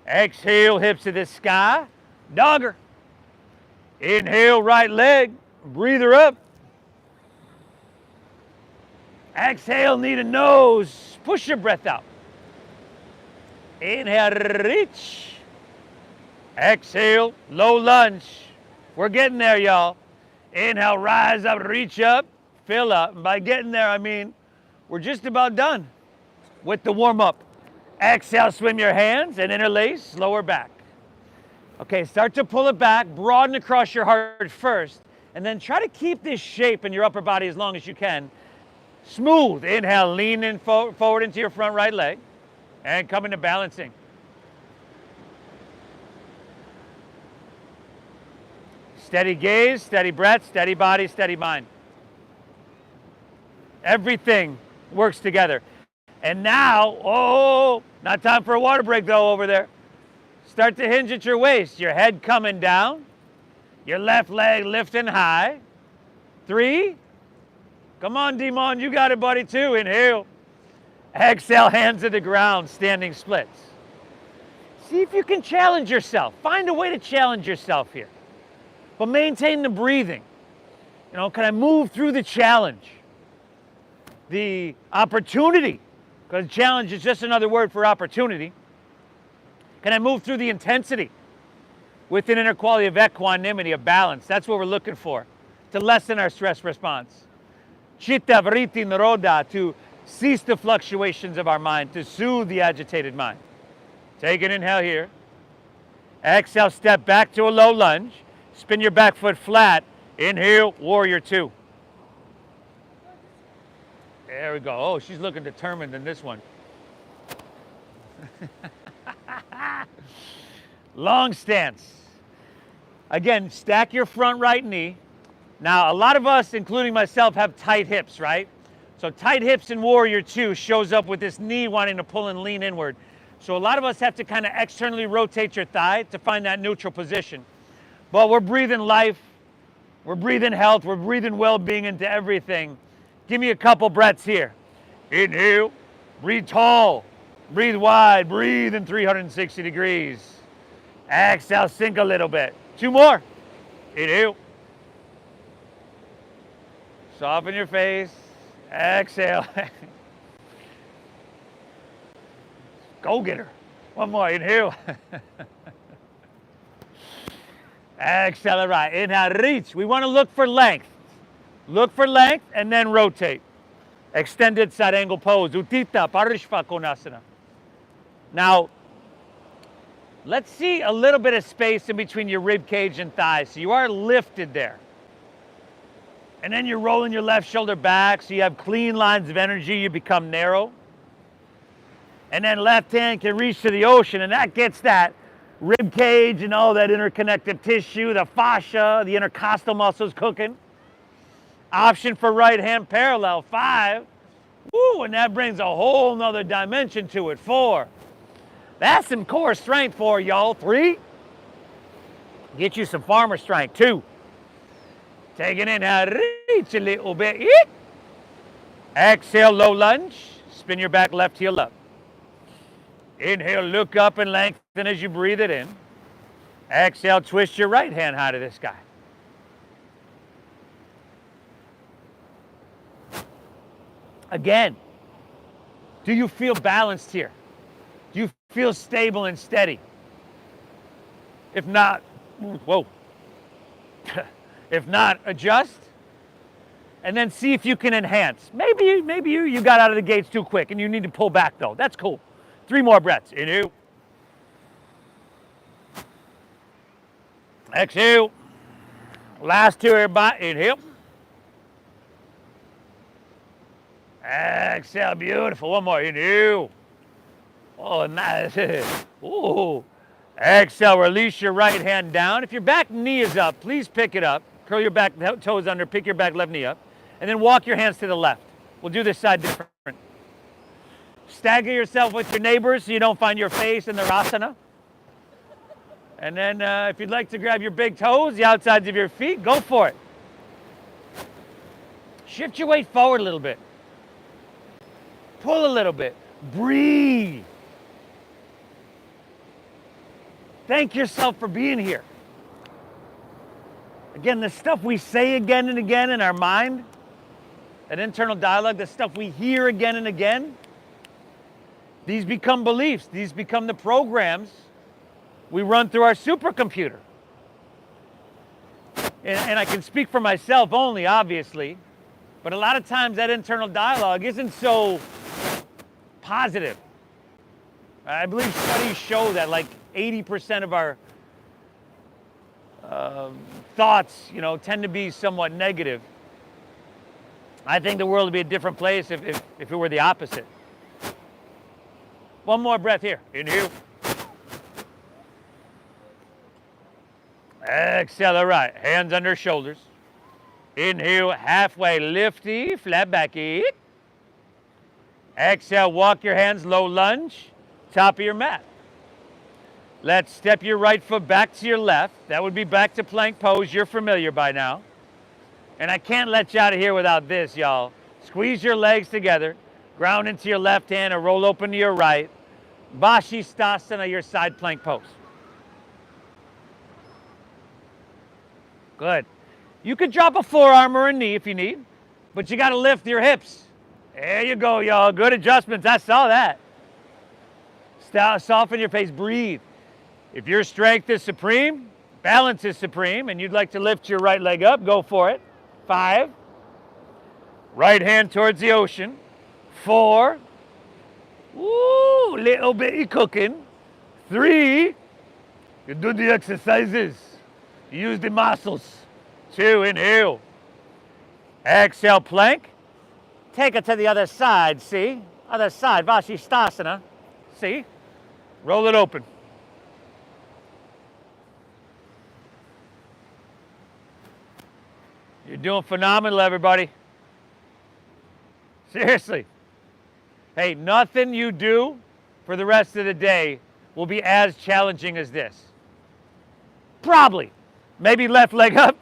[SPEAKER 1] Exhale, hips to the sky, dogger. Inhale, right leg, breather up. Exhale, knee to nose, push your breath out. Inhale, reach. Exhale, low lunge. We're getting there, y'all. Inhale, rise up, reach up, fill up. And by getting there, I mean we're just about done with the warm-up. Exhale, swim your hands and interlace, lower back. Okay, start to pull it back, broaden across your heart first, and then try to keep this shape in your upper body as long as you can. Smooth. Inhale, lean in forward into your front right leg. And come into balancing. Steady gaze, steady breath, steady body, steady mind. Everything works together. And now, oh, not time for a water break though over there. Start to hinge at your waist. Your head coming down. Your left leg lifting high. 3. Come on, Demon, you got it, buddy. 2, inhale. Exhale, hands to the ground, standing splits. See if you can challenge yourself. Find a way to challenge yourself here. But maintain the breathing. You know, can I move through the challenge? The opportunity, because challenge is just another word for opportunity. Can I move through the intensity with an inner quality of equanimity, of balance? That's what we're looking for, to lessen our stress response. Chitta vritti nirodha, to cease the fluctuations of our mind, to soothe the agitated mind. Take an inhale here. Exhale, step back to a low lunge. Spin your back foot flat. Inhale, warrior 2. There we go. Oh, she's looking determined in this one. Long stance. Again, stack your front right knee. Now, a lot of us, including myself, have tight hips, right? So tight hips in Warrior 2 shows up with this knee wanting to pull and lean inward. So a lot of us have to kind of externally rotate your thigh to find that neutral position. But we're breathing life, we're breathing health, we're breathing well-being into everything. Give me a couple breaths here. Inhale, breathe tall, breathe wide, breathe in 360 degrees. Exhale, sink a little bit. 2 more. Inhale. Soften your face. Exhale. Go get her. 1 more. Inhale. Exhale. All right. Inhale. Reach. We want to look for length. Look for length and then rotate. Extended side angle pose. Utthita Parishva Konasana. Now, let's see a little bit of space in between your rib cage and thighs. So you are lifted there. And then you're rolling your left shoulder back so you have clean lines of energy. You become narrow. And then left hand can reach to the ocean, and that gets that rib cage and all that interconnective tissue, the fascia, the intercostal muscles cooking. Option for right hand parallel, 5. Woo, and that brings a whole nother dimension to it, 4. That's some core strength for y'all, 3. Get you some farmer strength, 2. Take it in, reach a little bit. Exhale, low lunge. Spin your back left heel up. Inhale, look up and lengthen as you breathe it in. Exhale, twist your right hand high to the sky. Again, do you feel balanced here? Do you feel stable and steady? If not, whoa. If not, adjust. And then see if you can enhance. Maybe you got out of the gates too quick and you need to pull back though. That's cool. 3 more breaths. Inhale. Exhale. Last 2, everybody. Inhale. Exhale. Beautiful. One more. Inhale. Oh, nice. Ooh. Exhale. Release your right hand down. If your back knee is up, please pick it up. Curl your back toes under. Pick your back left knee up. And then walk your hands to the left. We'll do this side different. Stagger yourself with your neighbors so you don't find your face in the asana. And then if you'd like to grab your big toes, the outsides of your feet, go for it. Shift your weight forward a little bit. Pull a little bit. Breathe. Thank yourself for being here. Again, the stuff we say again and again in our mind, that internal dialogue, the stuff we hear again and again, these become beliefs. These become the programs we run through our supercomputer. And I can speak for myself only, obviously, but a lot of times that internal dialogue isn't so positive. I believe studies show that like 80% of our thoughts, tend to be somewhat negative. I think the world would be a different place if it were the opposite. One more breath here. Inhale. Exhale, all right. Hands under shoulders. Inhale, halfway lifty, flat backy. Exhale, walk your hands, low lunge, top of your mat. Let's step your right foot back to your left. That would be back to plank pose. You're familiar by now. And I can't let you out of here without this, y'all. Squeeze your legs together. Ground into your left hand and roll open to your right. Vashisthasana, your side plank pose. Good. You could drop a forearm or a knee if you need, but you got to lift your hips. There you go, y'all. Good adjustments. I saw that. Soften your face. Breathe. If your strength is supreme, balance is supreme, and you'd like to lift your right leg up, go for it. 5. Right hand towards the ocean. 4. Ooh, little bitty cooking. 3. You do the exercises. Use the muscles. 2, inhale. Exhale, plank. Take it to the other side, see? Other side, Vashisthasana. See? Roll it open. You're doing phenomenal, everybody. Seriously. Hey, nothing you do for the rest of the day will be as challenging as this. Probably. Maybe left leg up.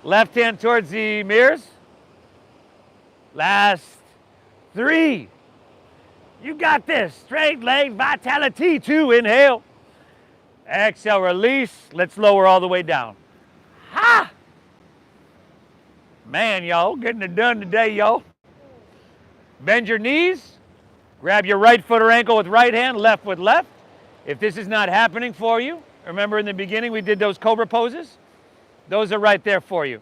[SPEAKER 1] Left hand towards the mirrors. Last 3. You got this. Straight leg vitality. 2, inhale. Exhale, release. Let's lower all the way down. Ha! Man, y'all, getting it done today, y'all. Bend your knees. Grab your right foot or ankle with right hand, left with left. If this is not happening for you, remember in the beginning we did those cobra poses? Those are right there for you.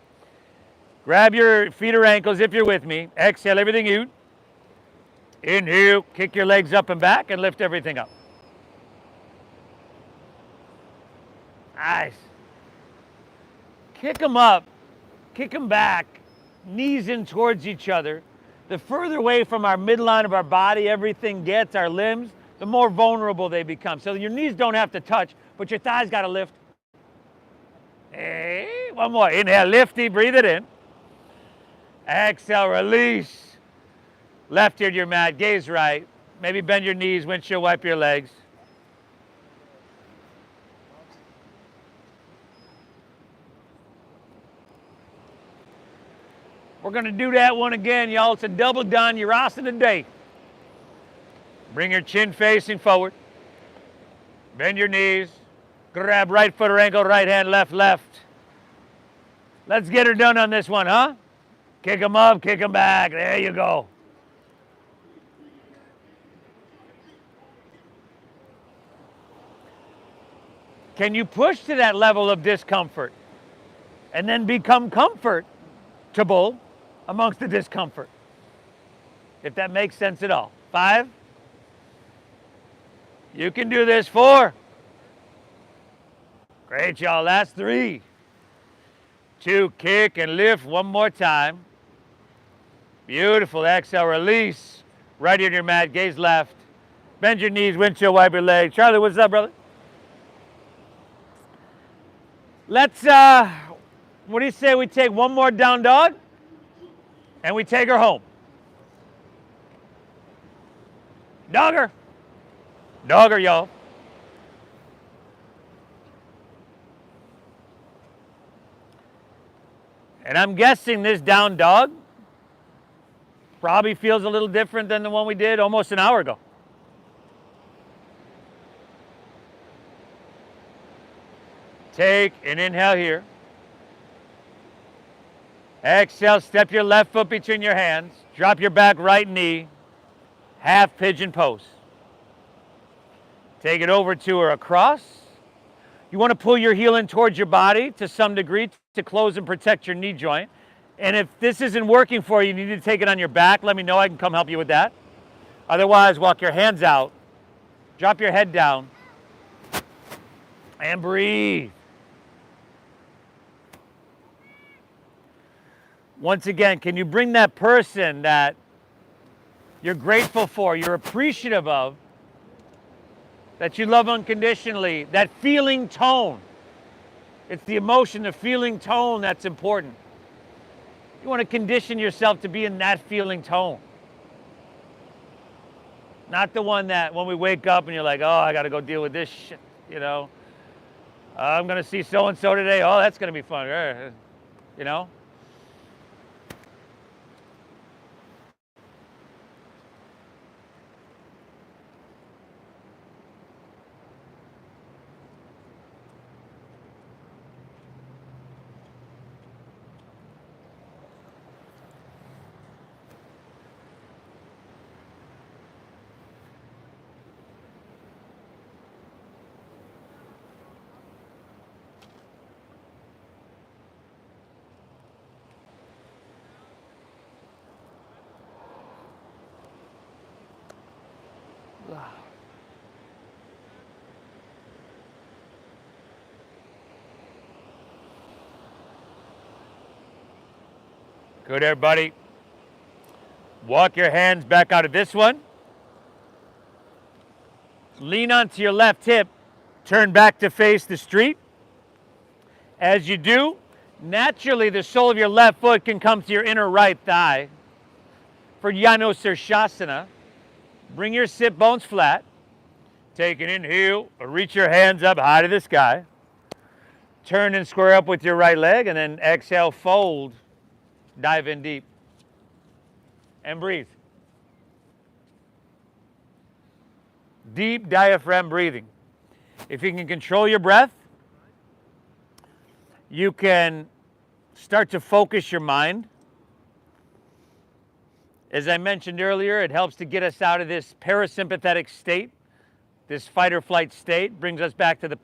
[SPEAKER 1] Grab your feet or ankles if you're with me. Exhale everything out. Inhale, kick your legs up and back and lift everything up. Nice. Kick them up, kick them back, knees in towards each other. The further away from our midline of our body everything gets, our limbs, the more vulnerable they become. So your knees don't have to touch, but your thighs got to lift. Hey, one more. Inhale, lifty, breathe it in. Exhale, release. Left ear to your mat, gaze right. Maybe bend your knees, windshield wipe your legs. We're going to do that one again, y'all. It's a double done. You're awesome today. Bring your chin facing forward. Bend your knees. Grab right foot or ankle, right hand, left, left. Let's get her done on this one, huh? Kick them up, kick them back. There you go. Can you push to that level of discomfort and then become comfortable amongst the discomfort? If that makes sense at all. 5. You can do this. 4. Great, y'all. Last 3. 2, kick and lift one more time. Beautiful. Exhale, release. Right ear to your mat, gaze left. Bend your knees, windshield wipe your legs. Charlie, what's up, brother? Let's, what do you say we take one more down dog and we take her home? Dogger. Dogger, y'all. And I'm guessing this down dog probably feels a little different than the one we did almost an hour ago. Take an inhale here. Exhale, step your left foot between your hands. Drop your back right knee. Half pigeon pose. Take it over to or across. You want to pull your heel in towards your body to some degree to close and protect your knee joint. And if this isn't working for you, you need to take it on your back. Let me know. I can come help you with that. Otherwise, walk your hands out. Drop your head down. And breathe. Once again, can you bring that person that you're grateful for, you're appreciative of, that you love unconditionally, that feeling tone? It's the emotion, the feeling tone that's important. You want to condition yourself to be in that feeling tone. Not the one that when we wake up and you're like, oh, I got to go deal with this shit, you know. I'm going to see so-and-so today. Oh, that's going to be fun, you know. Good, everybody. Walk your hands back out of this one. Lean onto your left hip. Turn back to face the street. As you do, naturally the sole of your left foot can come to your inner right thigh. For Janu Sirsasana, bring your sit bones flat. Take an inhale, reach your hands up high to the sky. Turn and square up with your right leg, and then exhale, fold. Dive in deep. And breathe. Deep diaphragm breathing. If you can control your breath, you can start to focus your mind. As I mentioned earlier, it helps to get us out of this parasympathetic state. This fight or flight state brings us back to the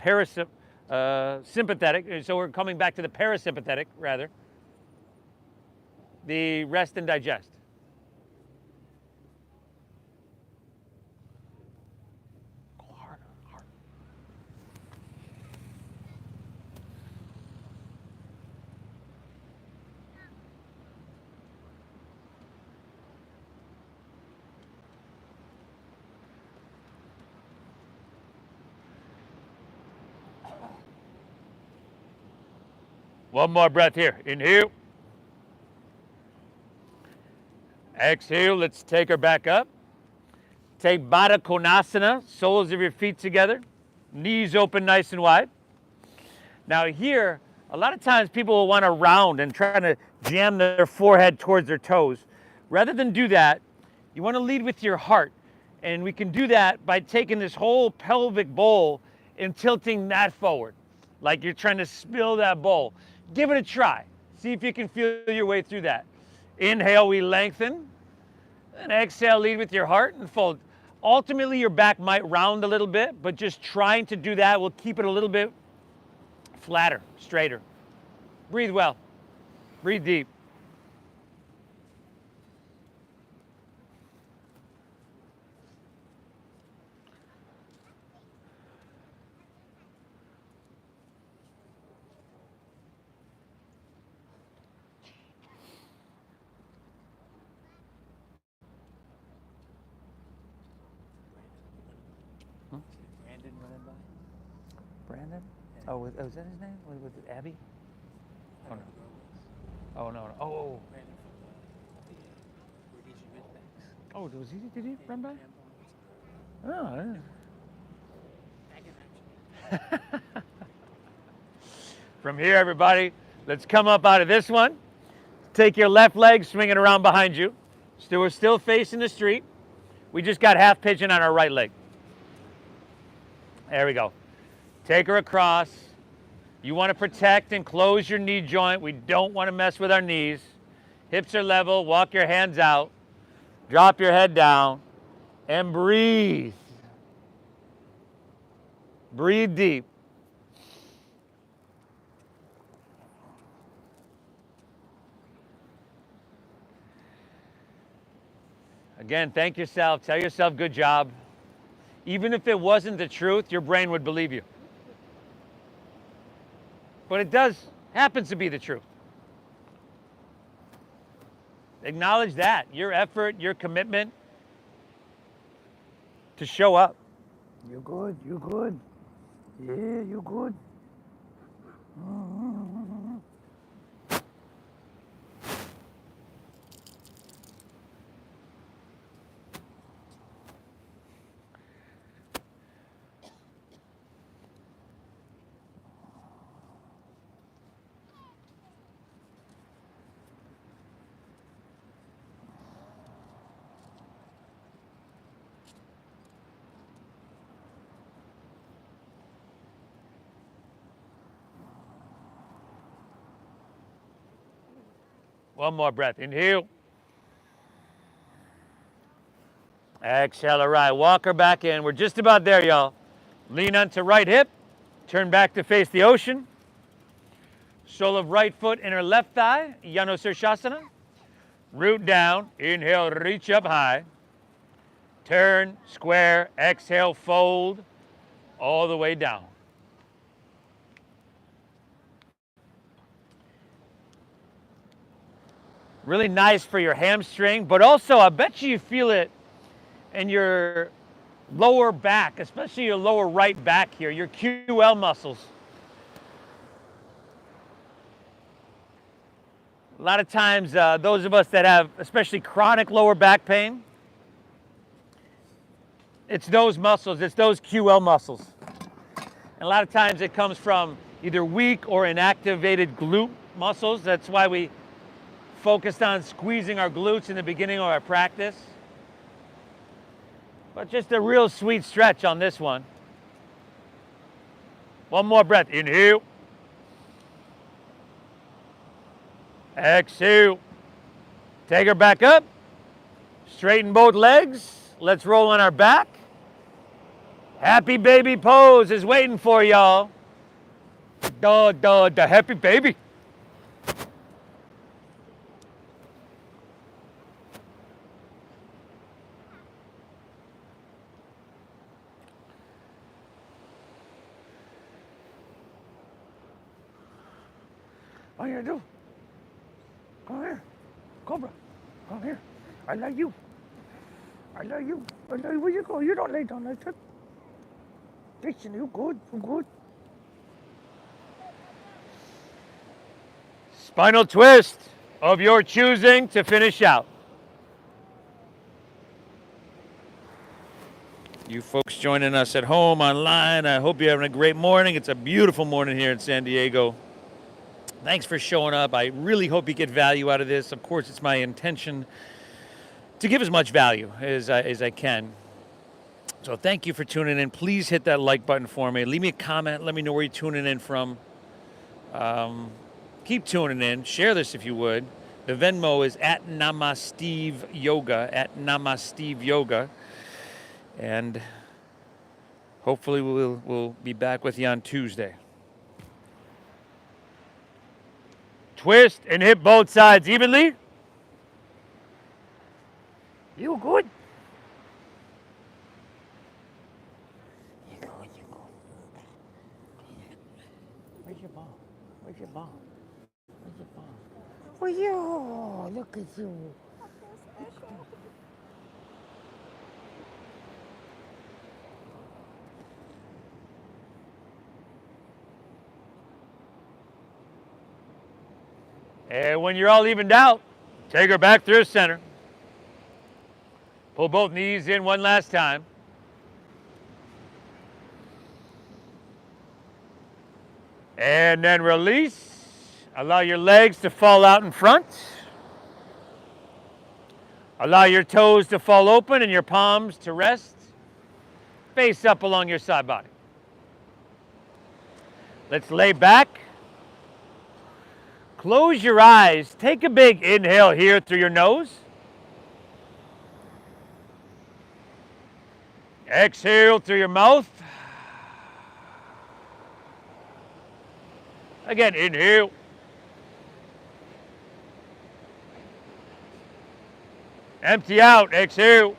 [SPEAKER 1] sympathetic. So we're coming back to the parasympathetic, rather. The rest and digest. Go harder, harder. One more breath here. Inhale. Exhale. Let's take her back up. Take Baddha Konasana, soles of your feet together, knees open nice and wide. Now here, a lot of times people will want to round and try to jam their forehead towards their toes. Rather than do that, you want to lead with your heart. And we can do that by taking this whole pelvic bowl and tilting that forward, like you're trying to spill that bowl. Give it a try. See if you can feel your way through that. Inhale, we lengthen. And exhale, lead with your heart and fold. Ultimately, your back might round a little bit, but just trying to do that will keep it a little bit flatter, straighter. Breathe well. Breathe deep.
[SPEAKER 3] Brandon running by?
[SPEAKER 1] Brandon? Oh, was that his name? Was it Abby? Oh, no. Oh, no. Oh.
[SPEAKER 3] Brandon from the Rhodesian Ridgebacks.
[SPEAKER 1] Oh, did he run by? Oh, yeah. From here, everybody, let's come up out of this one. Take your left leg, swing it around behind you. We're still facing the street. We just got half pigeon on our right leg. There we go. Take her across. You want to protect and close your knee joint. We don't want to mess with our knees. Hips are level. Walk your hands out. Drop your head down and breathe. Breathe deep. Again, thank yourself. Tell yourself good job. Even if it wasn't the truth, your brain would believe you. But it happens to be the truth. Acknowledge that, your effort, your commitment to show up.
[SPEAKER 2] You good, you good. Yeah, you good.
[SPEAKER 1] One more breath. Inhale. Exhale. All right. Walk her back in. We're just about there, y'all. Lean onto right hip. Turn back to face the ocean. Sole of right foot in her left thigh. Janu Sirsasana. Root down. Inhale. Reach up high. Turn. Square. Exhale. Fold. All the way down. Really nice for your hamstring, but also I bet you feel it in your lower back, especially your lower right back here, your QL muscles. A lot of times, those of us that have especially chronic lower back pain, it's those muscles, it's those QL muscles. And a lot of times it comes from either weak or inactivated glute muscles. That's why we focused on squeezing our glutes in the beginning of our practice. But just a real sweet stretch on this one. One more breath. Inhale. Exhale. Take her back up. Straighten both legs. Let's roll on our back. Happy baby pose is waiting for y'all. The happy baby. What you do? Come here. Cobra. Come here. I love you. I love you. I love you. Where you go? You don't lay down like that. Listen, you good. You good. Spinal twist of your choosing to finish out. You folks joining us at home, online, I hope you're having a great morning. It's a beautiful morning here in San Diego. Thanks for showing up. I really hope you get value out of this. Of course, it's my intention to give as much value as I can. So thank you for tuning in. Please hit that like button for me. Leave me a comment. Let me know where you're tuning in from. Keep tuning in. Share this if you would. The Venmo is at Namasteve Yoga, at Namasteve Yoga. And hopefully we'll be back with you on Tuesday. Twist and hit both sides evenly.
[SPEAKER 2] You good? You good, you good. Where's your ball? Where's your ball? Where's your ball? Oh, you, look at you.
[SPEAKER 1] And when you're all evened out, take her back through the center. Pull both knees in one last time. And then release. Allow your legs to fall out in front. Allow your toes to fall open and your palms to rest. Face up along your side body. Let's lay back. Close your eyes. Take a big inhale here through your nose. Exhale through your mouth. Again, inhale. Empty out, exhale.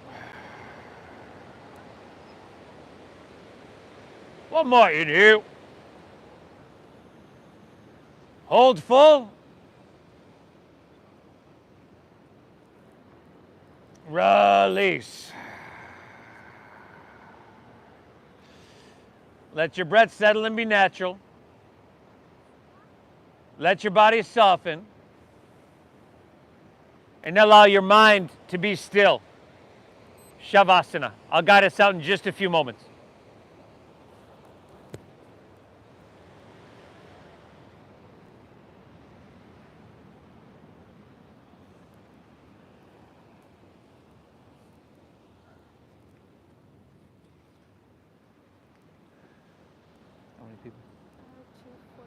[SPEAKER 1] One more, inhale. Hold full. Release. Let your breath settle and be natural. Let your body soften. And allow your mind to be still. Shavasana. I'll guide us out in just a few moments. How many people?
[SPEAKER 4] 241.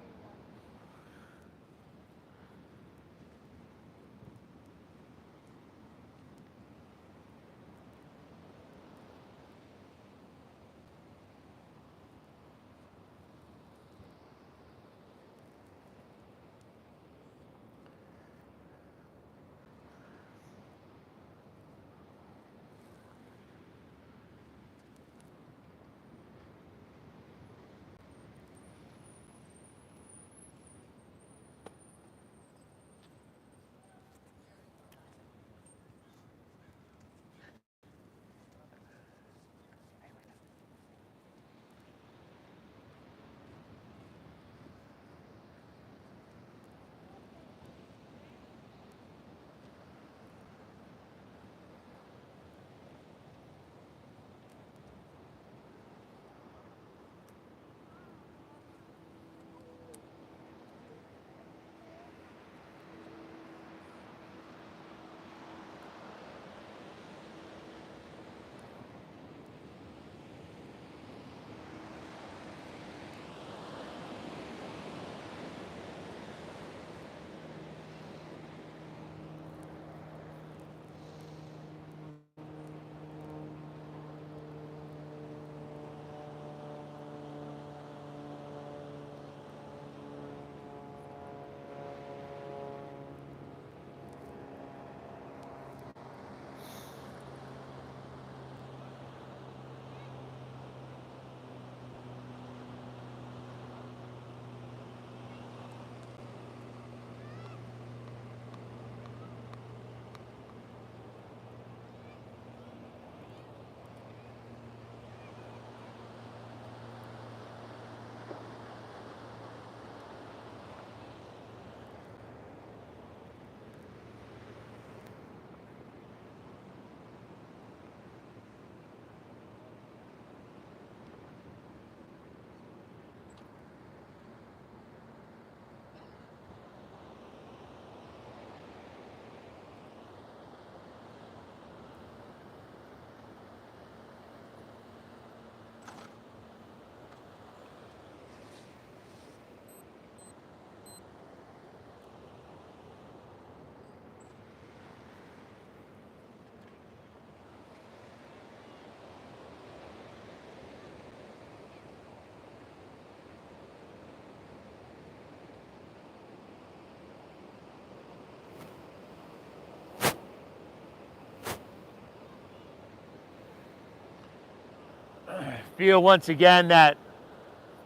[SPEAKER 1] Feel once again that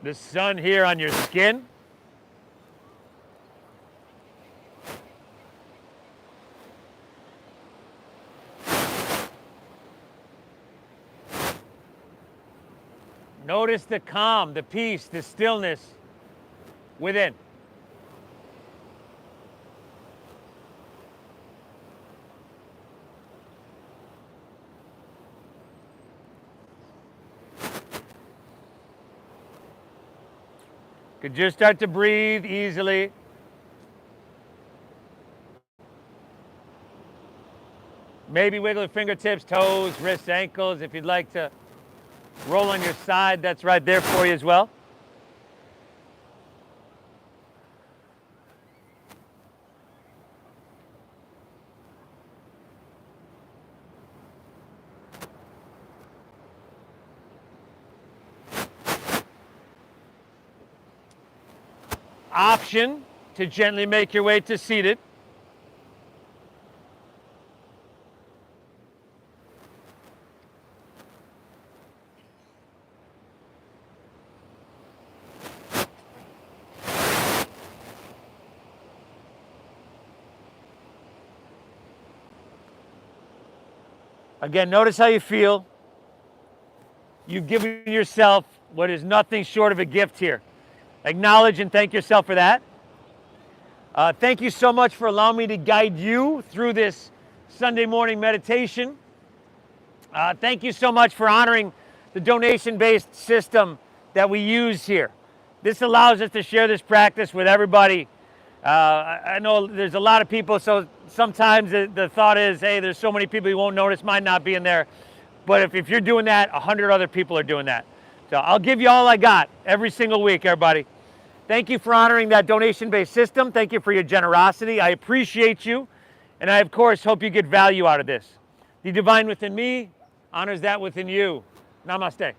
[SPEAKER 1] the sun here on your skin. Notice the calm, the peace, the stillness within. Could just start to breathe easily. Maybe wiggle your fingertips, toes, wrists, ankles. If you'd like to roll on your side, that's right there for you as well. Option to gently make your way to seated. Again, notice how you feel. You've given yourself what is nothing short of a gift here. Acknowledge and thank yourself for that. Thank you so much for allowing me to guide you through this Sunday morning meditation. Thank you so much for honoring the donation-based system that we use here. This allows us to share this practice with everybody. I know there's a lot of people, so sometimes the thought is, hey, there's so many people you won't notice, might not be in there. But if you're doing that, 100 other people are doing that. So I'll give you all I got every single week, everybody. Thank you for honoring that donation-based system. Thank you for your generosity. I appreciate you. And I, of course, hope you get value out of this. The divine within me honors that within you. Namaste.